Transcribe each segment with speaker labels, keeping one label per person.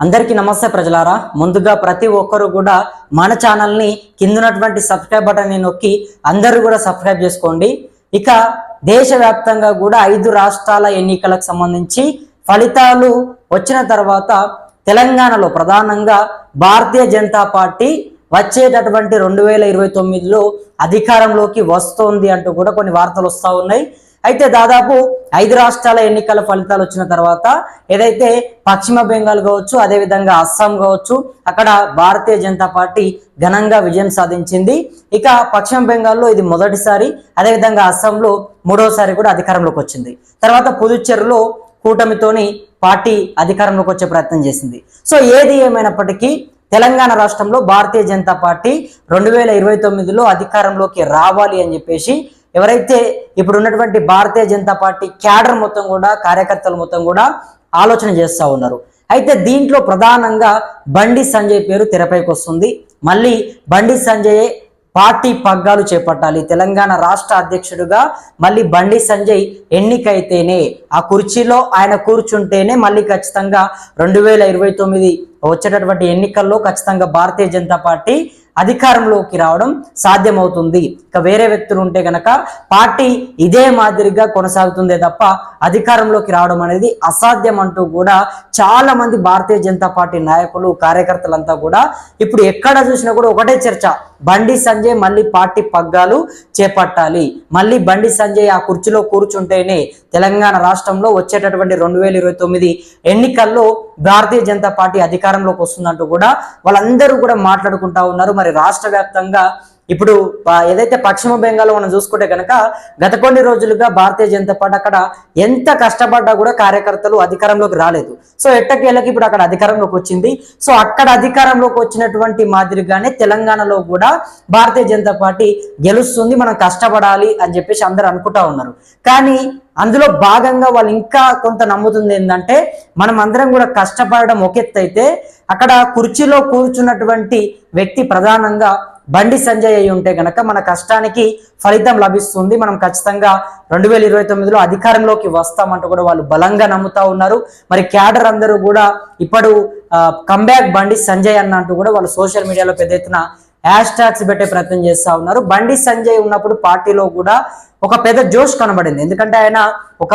Speaker 1: అందరికీ నమస్తే ప్రజలారా. ముందుగా ప్రతి ఒక్కరు కూడా మన ఛానల్ని కిందన్నటువంటి సబ్స్క్రైబ్ బటన్ని నొక్కి అందరూ కూడా సబ్స్క్రైబ్ చేసుకోండి. ఇక దేశవ్యాప్తంగా కూడా 5 రాష్ట్రాల ఎన్నికలకు సంబంధించి ఫలితాలు వచ్చిన తర్వాత తెలంగాణలో ప్రధానంగా భారతీయ జనతా పార్టీ వచ్చేటటువంటి 2029లో అధికారంలోకి వస్తోంది అంటూ కూడా కొన్ని వార్తలు వస్తూ ఉన్నాయి. అయితే దాదాపు 5 రాష్ట్రాల ఎన్నికల ఫలితాలు వచ్చిన తర్వాత ఏదైతే పశ్చిమ బెంగాల్ కావచ్చు, అదేవిధంగా అస్సాం కావచ్చు, అక్కడ భారతీయ జనతా పార్టీ ఘనంగా విజయం సాధించింది. ఇక పశ్చిమ బెంగాల్లో ఇది మొదటిసారి, అదేవిధంగా అస్సాంలో మూడోసారి కూడా అధికారంలోకి వచ్చింది. తర్వాత పుదుచ్చేరిలో కూటమితోని పార్టీ అధికారంలోకి వచ్చే ప్రయత్నం చేసింది. సో ఏది ఏమైనప్పటికీ తెలంగాణ రాష్ట్రంలో భారతీయ జనతా పార్టీ 2029లో అధికారంలోకి రావాలి అని చెప్పేసి ఎవరైతే ఇప్పుడు ఉన్నటువంటి భారతీయ జనతా పార్టీ క్యాడర్ మొత్తం కూడా, కార్యకర్తలు మొత్తం కూడా ఆలోచన చేస్తూ ఉన్నారు. అయితే దీంట్లో ప్రధానంగా బండి సంజయ్ పేరు తెరపైకి వస్తుంది. మళ్ళీ బండి సంజయ్ పార్టీ పగ్గాలు చేపట్టాలి. తెలంగాణ రాష్ట్ర అధ్యక్షుడిగా మళ్ళీ బండి సంజయ్ ఎన్నికైతేనే, ఆ కుర్చీలో ఆయన కూర్చుంటేనే మళ్ళీ ఖచ్చితంగా 2029 వచ్చేటటువంటి ఎన్నికల్లో ఖచ్చితంగా భారతీయ జనతా పార్టీ అధికారంలోకి రావడం సాధ్యమవుతుంది. ఇక వేరే వ్యక్తులు ఉంటే గనక పార్టీ ఇదే మాదిరిగా కొనసాగుతుందే తప్ప అధికారంలోకి రావడం అనేది అసాధ్యం అంటూ కూడా చాలా మంది భారతీయ జనతా పార్టీ నాయకులు, కార్యకర్తలంతా కూడా ఇప్పుడు ఎక్కడ చూసినా కూడా ఒకటే చర్చ, బండి సంజయ్ మళ్ళీ పార్టీ పగ్గాలు చేపట్టాలి, మళ్ళీ బండి సంజయ్ ఆ కుర్చీలో కూర్చుంటేనే తెలంగాణ రాష్ట్రంలో వచ్చేటటువంటి 2029 ఎన్నికల్లో భారతీయ జనతా పార్టీ అధికారంలోకి వస్తుందంటూ కూడా వాళ్ళందరూ కూడా మాట్లాడుకుంటా ఉన్నారు. మరి రాష్ట్ర వ్యాప్తంగా ఇప్పుడు ఏదైతే పశ్చిమ బెంగాల్ మనం చూసుకుంటే కనుక గత కొన్ని రోజులుగా భారతీయ జనతా పార్టీ అక్కడ ఎంత కష్టపడ్డా కూడా కార్యకర్తలు అధికారంలోకి రాలేదు. సో ఎట్టకేళ్ళకి ఇప్పుడు అక్కడ అధికారంలోకి వచ్చింది. సో అక్కడ అధికారంలోకి వచ్చినటువంటి మాదిరిగానే తెలంగాణలో కూడా భారతీయ జనతా పార్టీ గెలుస్తుంది, మనం కష్టపడాలి అని చెప్పేసి అందరూ అనుకుంటా ఉన్నారు. కానీ అందులో భాగంగా వాళ్ళు ఇంకా కొంత నమ్ముతుంది ఏంటంటే, మనం అందరం కూడా కష్టపడడం ఒక ఎత్తు అయితే అక్కడ కుర్చీలో కూర్చున్నటువంటి వ్యక్తి ప్రధానంగా బండి సంజయ్ అయి ఉంటే గనక మన కష్టానికి ఫలితం లభిస్తుంది, మనం ఖచ్చితంగా 2029లో అధికారంలోకి వస్తామంటూ కూడా వాళ్ళు బలంగా నమ్ముతా ఉన్నారు. మరి క్యాడర్ అందరూ కూడా ఇప్పుడు కంబ్యాక్ బండి సంజయ్ అన్నట్టు కూడా వాళ్ళు సోషల్ మీడియాలో పెద్ద ఎత్తున హ్యాష్ ట్యాగ్స్ పెట్టే ప్రయత్నం చేస్తూ ఉన్నారు. బండి సంజయ్ ఉన్నప్పుడు పార్టీలో కూడా ఒక పెద్ద జోష్ కనబడింది. ఎందుకంటే ఆయన ఒక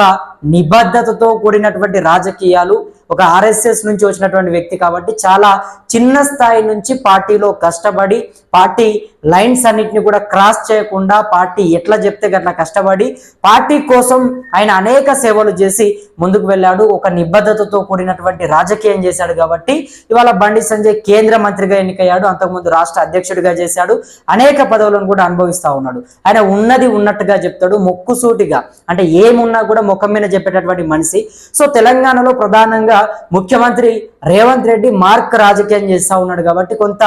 Speaker 1: నిబద్ధతతో కూడినటువంటి రాజకీయాలు, ఒక RSS నుంచి వచ్చినటువంటి వ్యక్తి కాబట్టి చాలా చిన్న స్థాయి నుంచి పార్టీలో కష్టపడి పార్టీ లైన్స్ అన్నిటిని కూడా క్రాస్ చేయకుండా పార్టీ ఎట్లా చెప్తే గట్లా కష్టపడి పార్టీ కోసం ఆయన అనేక సేవలు చేసి ముందుకు వెళ్ళాడు. ఒక నిబద్ధతతో కూడినటువంటి రాజకీయం చేశాడు కాబట్టి ఇవాళ బండి సంజయ్ కేంద్ర మంత్రిగా ఎన్నికయ్యాడు, అంతకుముందు రాష్ట్ర అధ్యక్షుడిగా చేశాడు, అనేక పదవులను కూడా అనుభవిస్తూ ఉన్నాడు. ఆయన ఉన్నది ఉన్నట్టుగా చెప్తాడు, మొక్కుసూటిగా, అంటే ఏమున్నా కూడా ముఖం మీద చెప్పేటటువంటి మనిషి. సో తెలంగాణలో ప్రధానంగా ముఖ్యమంత్రి రేవంత్ రెడ్డి మార్క్ రాజకీయం చేస్తూ ఉన్నాడు కాబట్టి, కొంత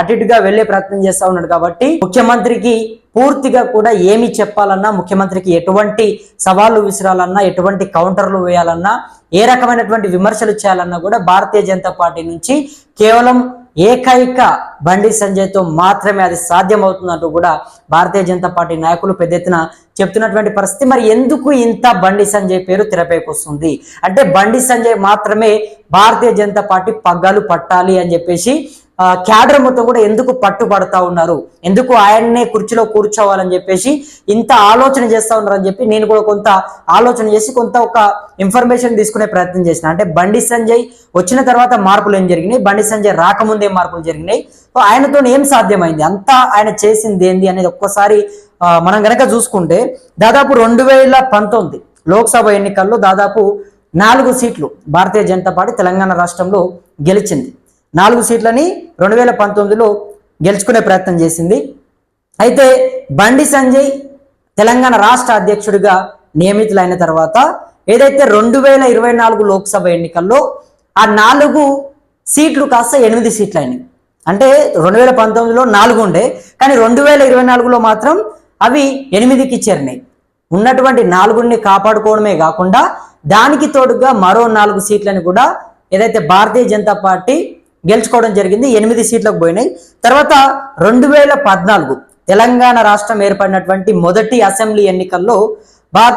Speaker 1: అటుగా వెళ్లే ప్రయత్నం చేస్తూ ఉన్నాడు కాబట్టి ముఖ్యమంత్రికి పూర్తిగా కూడా ఏమి చెప్పాలన్నా, ముఖ్యమంత్రికి ఎటువంటి సవాళ్లు విసిరాలన్నా, ఎటువంటి కౌంటర్లు వేయాలన్నా, ఏ రకమైనటువంటి విమర్శలు చేయాలన్నా కూడా భారతీయ జనతా పార్టీ నుంచి కేవలం ఏకైక బండి సంజయ్తో మాత్రమే అది సాధ్యమవుతుందంటూ కూడా భారతీయ జనతా పార్టీ నాయకులు పెద్ద ఎత్తున చెప్తున్నటువంటి పరిస్థితి. మరి ఎందుకు ఇంత బండి సంజయ్ పేరు తెరపైకి వస్తుంది అంటే, బండి సంజయ్ మాత్రమే భారతీయ జనతా పార్టీ పగ్గాలు పట్టాలి అని చెప్పేసి క్యాడర్ మొత్తం కూడా ఎందుకు పట్టుబడతా ఉన్నారు, ఎందుకు ఆయన్నే కుర్చీలో కూర్చోవాలని చెప్పేసి ఇంత ఆలోచన చేస్తూ ఉన్నారని చెప్పి నేను కూడా కొంత ఆలోచన చేసి కొంత ఒక ఇన్ఫర్మేషన్ తీసుకునే ప్రయత్నం చేసిన. అంటే బండి సంజయ్ వచ్చిన తర్వాత మార్పులు ఏం జరిగినాయి, బండి సంజయ్ రాకముందే మార్పులు జరిగినాయి, ఆయనతో ఏం సాధ్యమైంది, అంతా ఆయన చేసింది ఏంది అనేది ఒక్కసారి మనం గనక చూసుకుంటే దాదాపు 2019 లోక్సభ ఎన్నికల్లో దాదాపు 4 సీట్లు భారతీయ జనతా పార్టీ తెలంగాణ రాష్ట్రంలో గెలిచింది. 4 సీట్లని 2019లో గెలుచుకునే ప్రయత్నం చేసింది. అయితే బండి సంజయ్ తెలంగాణ రాష్ట్ర అధ్యక్షుడిగా నియమితులైన తర్వాత ఏదైతే 2024 లోక్సభ ఎన్నికల్లో ఆ 4 సీట్లు కాస్త 8 సీట్లు అయినాయి. అంటే 2019లో 4 ఉండే, కానీ 2024లో మాత్రం అవి 8కి చేరినాయి. ఉన్నటువంటి 4ని కాపాడుకోవడమే కాకుండా దానికి తోడుగా మరో 4 సీట్లని కూడా ఏదైతే భారతీయ జనతా పార్టీ గెలుచుకోవడం జరిగింది, 8 సీట్లకు పోయినాయి. తర్వాత 2014 తెలంగాణ రాష్ట్రం ఏర్పడినటువంటి మొదటి అసెంబ్లీ ఎన్నికల్లో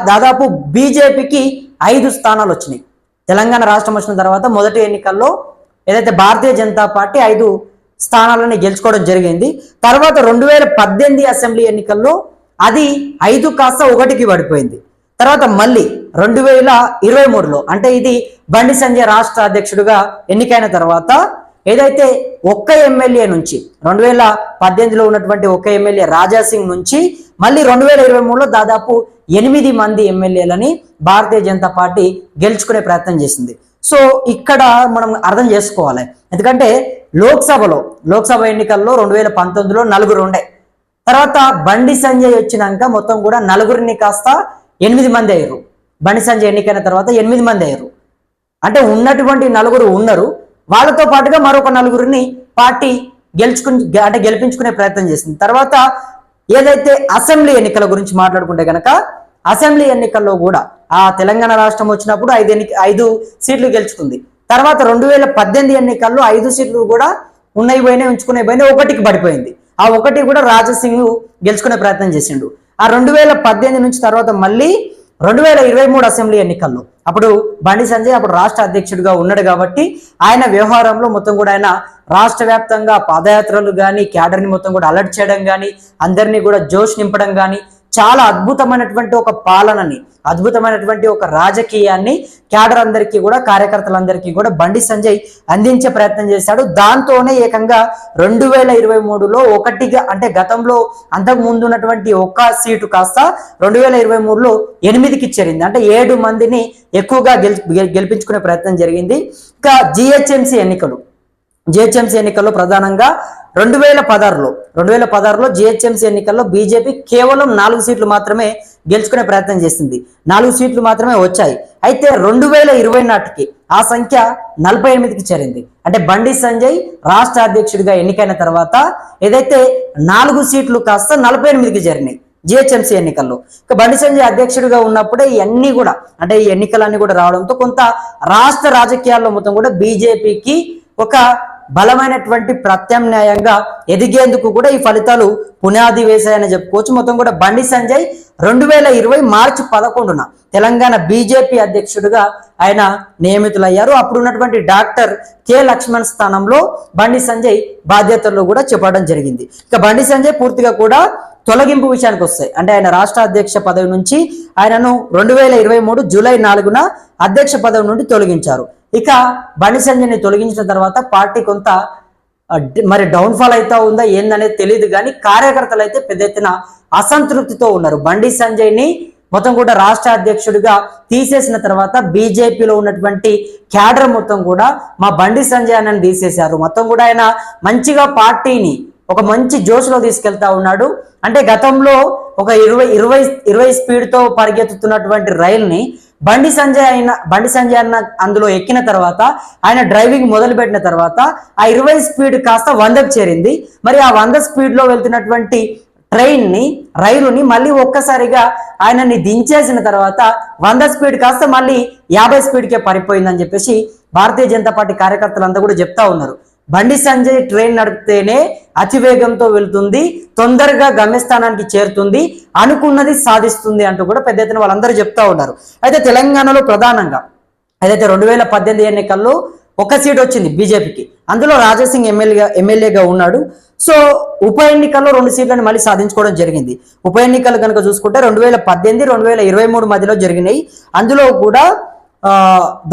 Speaker 1: దాదాపు బీజేపీకి 5 స్థానాలు వచ్చినాయి. తెలంగాణ రాష్ట్రం వచ్చిన తర్వాత మొదటి ఎన్నికల్లో ఏదైతే భారతీయ జనతా పార్టీ 5 స్థానాలని గెలుచుకోవడం జరిగింది. తర్వాత 2018 అసెంబ్లీ ఎన్నికల్లో అది 5 కాస్త 1కి పడిపోయింది. తర్వాత మళ్ళీ 2023లో అంటే ఇది బండి సంజయ్ రాష్ట్ర అధ్యక్షుడిగా ఎన్నికైన తర్వాత ఏదైతే ఒక్క ఎమ్మెల్యే నుంచి 2018లో ఉన్నటువంటి ఒక్క ఎమ్మెల్యే రాజాసింగ్ నుంచి మళ్ళీ 2023లో దాదాపు 8 మంది ఎమ్మెల్యేలని భారతీయ జనతా పార్టీ గెలుచుకునే ప్రయత్నం చేసింది. సో ఇక్కడ మనం అర్థం చేసుకోవాలి, ఎందుకంటే లోక్సభ ఎన్నికల్లో 2019లో 4 ఉండే, తర్వాత బండి సంజయ్ వచ్చినాక మొత్తం కూడా 4 కాస్త 8 మంది అయ్యారు. బండి సంజయ్ ఎన్నికైన తర్వాత 8 మంది అయ్యారు. అంటే ఉన్నటువంటి 4 ఉన్నారు, వాళ్ళతో పాటుగా మరొక 4 పార్టీ గెలిపించుకునే ప్రయత్నం చేసింది. తర్వాత ఏదైతే అసెంబ్లీ ఎన్నికల గురించి మాట్లాడుకుంటే కనుక అసెంబ్లీ ఎన్నికల్లో కూడా ఆ తెలంగాణ రాష్ట్రం వచ్చినప్పుడు 5 సీట్లు గెలుచుకుంది. తర్వాత 2018 ఎన్నికల్లో 5 సీట్లు కూడా ఉంచుకునే పోయినాయి, 1కి పడిపోయింది. ఆ 1 కూడా రాజాసింగ్ గెలుచుకునే ప్రయత్నం చేసిండు. ఆ 2018 నుంచి తర్వాత మళ్ళీ 2023 అసెంబ్లీ ఎన్నికల్లో అప్పుడు బండి సంజయ్ అప్పుడు రాష్ట్ర అధ్యక్షుడిగా ఉన్నాడు కాబట్టి ఆయన వ్యవహారంలో మొత్తం కూడా ఆయన రాష్ట్ర వ్యాప్తంగా పాదయాత్రలు కానీ క్యాడర్ని మొత్తం కూడా అలర్ట్ చేయడం కానీ అందరినీ కూడా జోష్ నింపడం కానీ చాలా అద్భుతమైనటువంటి ఒక పాలనని అద్భుతమైనటువంటి ఒక రాజకీయాన్ని క్యాడర్ అందరికీ కూడా కార్యకర్తలందరికీ కూడా బండి సంజయ్ అందించే ప్రయత్నం చేశాడు. దాంతోనే ఏకంగా 2023లో 1గా అంటే గతంలో అంతకు ముందు ఉన్నటువంటి 1 సీటు కాస్త 2023లో 8కి చేరింది. అంటే 7 మందిని ఎక్కువగా గెలిపించుకునే ప్రయత్నం జరిగింది. ఇంకా జిహెచ్ఎంసీ ఎన్నికల్లో ప్రధానంగా 2016లో జిహెచ్ఎంసీ ఎన్నికల్లో బీజేపీ కేవలం 4 సీట్లు మాత్రమే గెలుచుకునే ప్రయత్నం చేసింది. 4 సీట్లు మాత్రమే వచ్చాయి. అయితే 2020 నాటికి ఆ సంఖ్య 48కి చేరింది. అంటే బండి సంజయ్ రాష్ట్ర అధ్యక్షుడిగా ఎన్నికైన తర్వాత ఏదైతే 4 సీట్లు కాస్త 48కి చేరినాయి జిహెచ్ఎంసీ ఎన్నికల్లో. ఇక బండి సంజయ్ అధ్యక్షుడిగా ఉన్నప్పుడే ఇవన్నీ కూడా అంటే ఈ ఎన్నికలన్నీ కూడా రావడంతో కొంత రాష్ట్ర రాజకీయాల్లో మొత్తం కూడా బీజేపీకి ఒక బలమైనటువంటి ప్రత్యామ్నాయంగా ఎదిగేందుకు కూడా ఈ ఫలితాలు పునాది వేశాయని చెప్పుకోవచ్చు. మొత్తం కూడా బండి సంజయ్ 2020 మార్చి 11న తెలంగాణ బీజేపీ అధ్యక్షుడిగా ఆయన నియమితులయ్యారు. అప్పుడు ఉన్నటువంటి డాక్టర్ కె లక్ష్మణ్ స్థానంలో బండి సంజయ్ బాధ్యతలు కూడా చెప్పడం జరిగింది. ఇక బండి సంజయ్ పూర్తిగా కూడా తొలగింపు విషయానికి వస్తాయి. అంటే ఆయన రాష్ట్ర అధ్యక్ష పదవి నుంచి ఆయనను 2023 జూలై 4న అధ్యక్ష పదవి నుండి తొలగించారు. ఇక బండి సంజయ్ని తొలగించిన తర్వాత పార్టీ కొంత మరి డౌన్ఫాల్ అవుతా ఉందా ఏందనేది తెలియదు, కానీ కార్యకర్తలు అయితే పెద్ద ఎత్తున అసంతృప్తితో ఉన్నారు. బండి సంజయ్ని మొత్తం కూడా రాష్ట్ర అధ్యక్షుడిగా తీసేసిన తర్వాత బీజేపీలో ఉన్నటువంటి క్యాడర్ మొత్తం కూడా మా బండి సంజయ్ అన్నని తీసేశారు. మొత్తం కూడా ఆయన మంచిగా పార్టీని ఒక మంచి జోష్లో తీసుకెళ్తా ఉన్నాడు. అంటే గతంలో ఒక 20 స్పీడ్తో పరిగెత్తుతున్నటువంటి రైల్ని బండి సంజయ్ అన్న అందులో ఎక్కిన తర్వాత ఆయన డ్రైవింగ్ మొదలు పెట్టిన తర్వాత ఆ 20 స్పీడ్ కాస్త 100కి చేరింది. మరి ఆ 100 స్పీడ్లో వెళ్తున్నటువంటి రైలుని మళ్ళీ ఒక్కసారిగా ఆయనని దించేసిన తర్వాత 100 స్పీడ్ కాస్త మళ్ళీ 50 స్పీడ్కే పడిపోయిందని చెప్పేసి భారతీయ జనతా పార్టీ కార్యకర్తలంతా కూడా చెప్తా ఉన్నారు. బండి సంజయ్ ట్రైన్ నడిపితేనే అతివేగంతో వెళ్తుంది, తొందరగా గమ్యస్థానానికి చేరుతుంది, అనుకున్నది సాధిస్తుంది అంటూ కూడా పెద్ద ఎత్తున వాళ్ళందరూ చెప్తా ఉన్నారు. అయితే తెలంగాణలో ప్రధానంగా ఏదైతే 2018 ఎన్నికల్లో 1 సీట్ వచ్చింది బీజేపీకి, అందులో రాజాసింగ్ ఎమ్మెల్యేగా ఉన్నాడు. సో ఉప ఎన్నికల్లో 2 సీట్లను మళ్ళీ సాధించుకోవడం జరిగింది. ఉప ఎన్నికలు కనుక చూసుకుంటే 2018, 2023 మధ్యలో జరిగినాయి. అందులో కూడా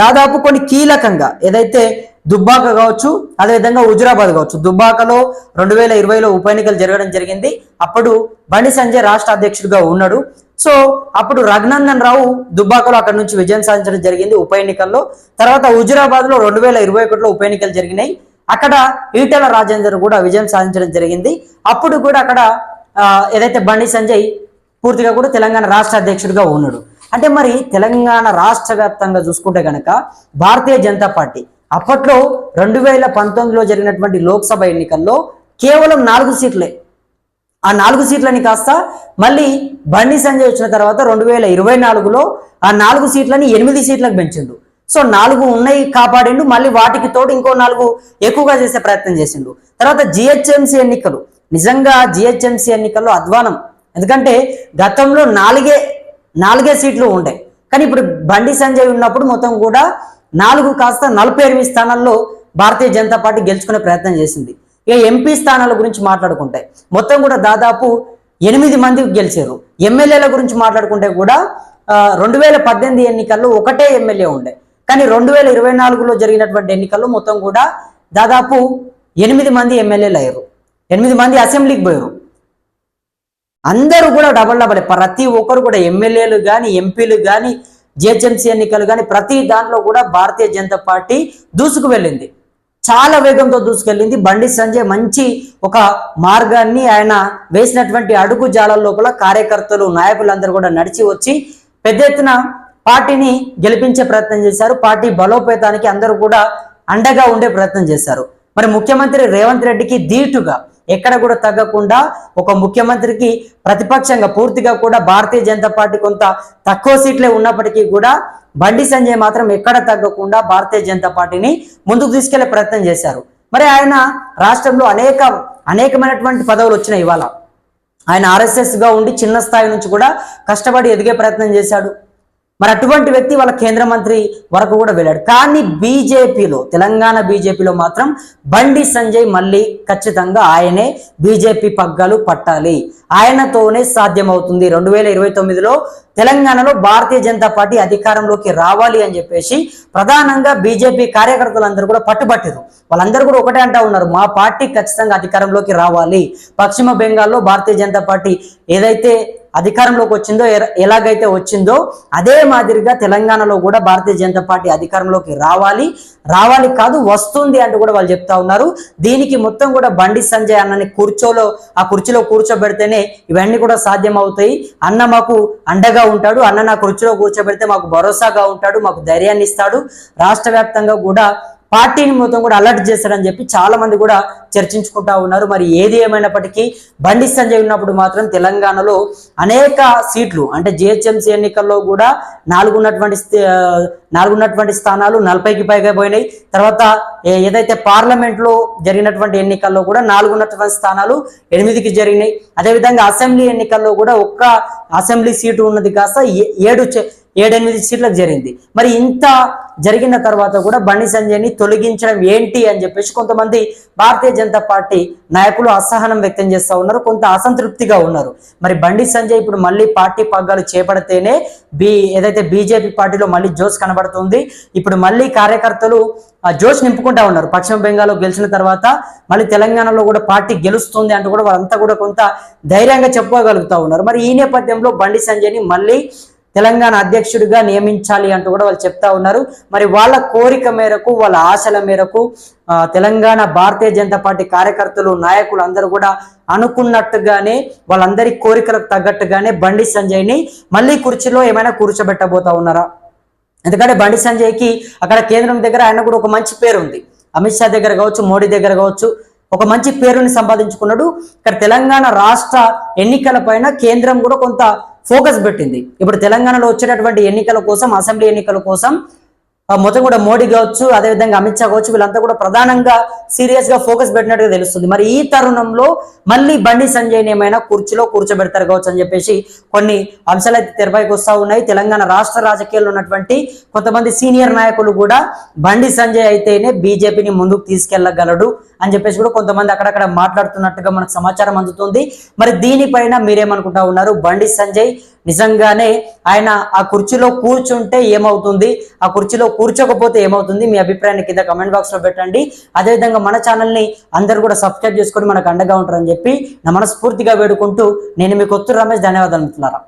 Speaker 1: దాదాపు కొన్ని కీలకంగా ఏదైతే దుబ్బాక కావచ్చు, అదేవిధంగా హుజురాబాద్ కావచ్చు. దుబ్బాకలో 2020లో ఉప ఎన్నికలు జరగడం జరిగింది. అప్పుడు బండి సంజయ్ రాష్ట్ర అధ్యక్షుడిగా ఉన్నాడు. సో అప్పుడు రఘునందన్ రావు దుబ్బాకలో అక్కడి నుంచి విజయం సాధించడం జరిగింది ఉప ఎన్నికల్లో. తర్వాత హుజురాబాద్ లో 2021లో ఉప ఎన్నికలు జరిగినాయి. అక్కడ ఈటెల రాజేందర్ కూడా విజయం సాధించడం జరిగింది. అప్పుడు కూడా అక్కడ ఏదైతే బండి సంజయ్ పూర్తిగా కూడా తెలంగాణ రాష్ట్ర అధ్యక్షుడిగా ఉన్నాడు. అంటే మరి తెలంగాణ రాష్ట్ర వ్యాప్తంగా చూసుకుంటే కనుక భారతీయ జనతా పార్టీ అప్పట్లో 2019లో జరిగినటువంటి లోక్సభ ఎన్నికల్లో కేవలం 4 సీట్లే. ఆ 4 సీట్లని కాస్త మళ్ళీ బండి సంజయ్ వచ్చిన తర్వాత 2024లో ఆ 4 సీట్లని 8 సీట్లకు పెంచిండు. సో 4 ఉన్నాయి కాపాడిండు, మళ్ళీ వాటికి తోడు ఇంకో 4 ఎక్కువగా చేసే ప్రయత్నం చేసిండు. తర్వాత జిహెచ్ఎంసీ ఎన్నికలు, నిజంగా జిహెచ్ఎంసీ ఎన్నికల్లో అధ్వానం. ఎందుకంటే గతంలో 4 సీట్లు ఉండే, కానీ ఇప్పుడు బండి సంజయ్ ఉన్నప్పుడు మొత్తం కూడా 4 కాస్త 48 స్థానాల్లో భారతీయ జనతా పార్టీ గెలుచుకునే ప్రయత్నం చేసింది. ఇక ఎంపీ స్థానాల గురించి మాట్లాడుకుంటే మొత్తం కూడా దాదాపు 8 మంది గెలిచారు. ఎమ్మెల్యేల గురించి మాట్లాడుకుంటే కూడా 2018 ఎన్నికల్లో ఒకటే ఎమ్మెల్యే ఉండే, కానీ 2024లో జరిగినటువంటి ఎన్నికల్లో మొత్తం కూడా దాదాపు 8 మంది ఎమ్మెల్యేలు అయ్యారు, 8 మంది అసెంబ్లీకి పోయారు. అందరూ కూడా డబల్ ప్రతి ఒక్కరు కూడా ఎమ్మెల్యేలు కానీ ఎంపీలు కానీ జిహెచ్ఎంసీ ఎన్నికలు కానీ ప్రతి దాంట్లో కూడా భారతీయ జనతా పార్టీ దూసుకు వెళ్ళింది, చాలా వేగంతో దూసుకెళ్ళింది. బండి సంజయ్ మంచి ఒక మార్గాన్ని ఆయన వేసినటువంటి అడుగు జాడల లోపల కార్యకర్తలు నాయకులందరూ కూడా నడిచి వచ్చి పెద్ద ఎత్తున పార్టీని గెలిపించే ప్రయత్నం చేశారు. పార్టీ బలోపేతానికి అందరూ కూడా అండగా ఉండే ప్రయత్నం చేశారు. మరి ముఖ్యమంత్రి రేవంత్ రెడ్డికి ధీటుగా ఎక్కడ కూడా తగ్గకుండా ఒక ముఖ్యమంత్రికి ప్రతిపక్షంగా పూర్తిగా కూడా భారతీయ జనతా పార్టీ కొంత తక్కువ సీట్లే ఉన్నప్పటికీ కూడా బండి సంజయ్ మాత్రం ఎక్కడ తగ్గకుండా భారతీయ జనతా పార్టీని ముందుకు తీసుకెళ్లే ప్రయత్నం చేశారు. మరి ఆయన రాష్ట్రంలో అనేకమైనటువంటి పదవులు వచ్చినాయి. ఇవాళ ఆయన RSS గా ఉండి చిన్న స్థాయి నుంచి కూడా కష్టపడి ఎదిగే ప్రయత్నం చేశాడు. మరి అటువంటి వ్యక్తి వాళ్ళ కేంద్ర మంత్రి వరకు కూడా వెళ్ళాడు. కానీ బీజేపీలో, తెలంగాణ బీజేపీలో మాత్రం బండి సంజయ్ మళ్ళీ ఖచ్చితంగా ఆయనే బీజేపీ పగ్గాలు పట్టాలి, ఆయనతోనే సాధ్యమవుతుంది. 2029లో తెలంగాణలో భారతీయ జనతా పార్టీ అధికారంలోకి రావాలి అని చెప్పేసి ప్రధానంగా బీజేపీ కార్యకర్తలందరూ కూడా పట్టుబట్టారు. వాళ్ళందరూ కూడా ఒకటే అంటా ఉన్నారు, మా పార్టీ ఖచ్చితంగా అధికారంలోకి రావాలి. పశ్చిమ బెంగాల్లో భారతీయ జనతా పార్టీ ఏదైతే అధికారంలోకి వచ్చిందో, ఎలాగైతే వచ్చిందో అదే మాదిరిగా తెలంగాణలో కూడా భారతీయ జనతా పార్టీ అధికారంలోకి రావాలి కాదు వస్తుంది అంటూ కూడా వాళ్ళు చెప్తా ఉన్నారు. దీనికి మొత్తం కూడా బండి సంజయ్ అన్నని ఆ కుర్చీలో కూర్చోబెడితేనే ఇవన్నీ కూడా సాధ్యం అవుతాయి. అన్న మాకు అండగా ఉంటాడు, అన్న నా కుర్చీలో కూర్చోబెడితే మాకు భరోసాగా ఉంటాడు, మాకు ధైర్యాన్ని ఇస్తాడు, రాష్ట్ర వ్యాప్తంగా కూడా పార్టీని మొత్తం కూడా అలర్ట్ చేస్తాడని చెప్పి చాలా మంది కూడా చర్చించుకుంటా ఉన్నారు. మరి ఏది ఏమైనప్పటికీ బండి సంజయ్ ఉన్నప్పుడు మాత్రం తెలంగాణలో అనేక సీట్లు అంటే జిహెచ్ఎంసీ ఎన్నికల్లో కూడా 4 ఉన్నటువంటి స్థానాలు 40కి పైగా పోయినాయి. తర్వాత ఏదైతే పార్లమెంట్లో జరిగినటువంటి ఎన్నికల్లో కూడా 4 ఉన్నటువంటి స్థానాలు 8కి జరిగినాయి. అదేవిధంగా అసెంబ్లీ ఎన్నికల్లో కూడా ఒక్క అసెంబ్లీ సీటు ఉన్నది కాస్త 7-8 సీట్లకు జరిగింది. మరి ఇంత జరిగిన తర్వాత కూడా బండి సంజయ్ని తొలగించడం ఏంటి అని చెప్పేసి కొంతమంది భారతీయ జనతా పార్టీ నాయకులు అసహనం వ్యక్తం చేస్తూ ఉన్నారు, కొంత అసంతృప్తిగా ఉన్నారు. మరి బండి సంజయ్ ఇప్పుడు మళ్ళీ పార్టీ పగ్గాలు చేపడితేనే ఏదైతే బీజేపీ పార్టీలో మళ్ళీ జోష్ కనబడుతుంది. ఇప్పుడు మళ్ళీ కార్యకర్తలు జోష్ నింపుకుంటా ఉన్నారు. పశ్చిమ బెంగాల్లో గెలిచిన తర్వాత మళ్ళీ తెలంగాణలో కూడా పార్టీ గెలుస్తుంది అంటూ కూడా వాళ్ళంతా కూడా కొంత ధైర్యంగా చెప్పుకోగలుగుతా ఉన్నారు. మరి ఈ నేపథ్యంలో బండి సంజయ్ని మళ్ళీ తెలంగాణ అధ్యక్షుడిగా నియమించాలి అంటూ కూడా వాళ్ళు చెప్తా ఉన్నారు. మరి వాళ్ళ కోరిక మేరకు, వాళ్ళ ఆశల మేరకు తెలంగాణ భారతీయ జనతా పార్టీ కార్యకర్తలు నాయకులు అందరూ కూడా అనుకున్నట్టుగానే వాళ్ళందరి కోరికలకు తగ్గట్టుగానే బండి సంజయ్ని మళ్ళీ కుర్చీలో ఏమైనా కూర్చోబెట్టబోతా ఉన్నారా? ఎందుకంటే బండి సంజయ్కి అక్కడ కేంద్రం దగ్గర ఆయన కూడా ఒక మంచి పేరు ఉంది, అమిత్ షా దగ్గర కావచ్చు, మోడీ దగ్గర కావచ్చు, ఒక మంచి పేరుని సంపాదించుకున్నాడు. ఇక్కడ తెలంగాణ రాష్ట్ర ఎన్నికల పైన కేంద్రం కూడా కొంత ఫోకస్ పెట్టింది. ఇప్పుడు తెలంగాణలో వచ్చేటటువంటి ఎన్నికల కోసం, అసెంబ్లీ ఎన్నికల కోసం మొత్తం కూడా మోడీ కావచ్చు, అదేవిధంగా అమిత్ షా కావచ్చు, వీళ్ళంతా కూడా ప్రధానంగా సీరియస్ గా ఫోకస్ పెట్టినట్టుగా తెలుస్తుంది. మరి ఈ తరుణంలో మళ్ళీ బండి సంజయ్ని ఏమైనా కుర్చీలో కూర్చోబెడతారు కావచ్చు అని చెప్పేసి కొన్ని అంశాలు అయితే తెరపైకి వస్తూ ఉన్నాయి. తెలంగాణ రాష్ట్ర రాజకీయాల్లో ఉన్నటువంటి కొంతమంది సీనియర్ నాయకులు కూడా బండి సంజయ్ అయితేనే బీజేపీని ముందుకు తీసుకెళ్లగలడు అని చెప్పేసి కూడా కొంతమంది అక్కడక్కడ మాట్లాడుతున్నట్టుగా మనకు సమాచారం అందుతుంది. మరి దీనిపైన మీరేమనుకుంటా ఉన్నారు? బండి సంజయ్ నిజంగానే ఆయన ఆ కుర్చీలో కూర్చుంటే ఏమవుతుంది, ఆ కుర్చీలో కూర్చోకపోతే ఏమవుతుంది? మీ అభిప్రాయాన్ని కింద కమెంట్ బాక్స్ లో పెట్టండి. అదేవిధంగా మన ఛానల్ని అందరూ కూడా సబ్స్క్రైబ్ చేసుకొని మనకు అండగా ఉంటారని చెప్పి నా మనస్ఫూర్తిగా వేడుకుంటూ నేను మీ కొత్తూరు రమేష్. ధన్యవాదాలు మిత్రులారా.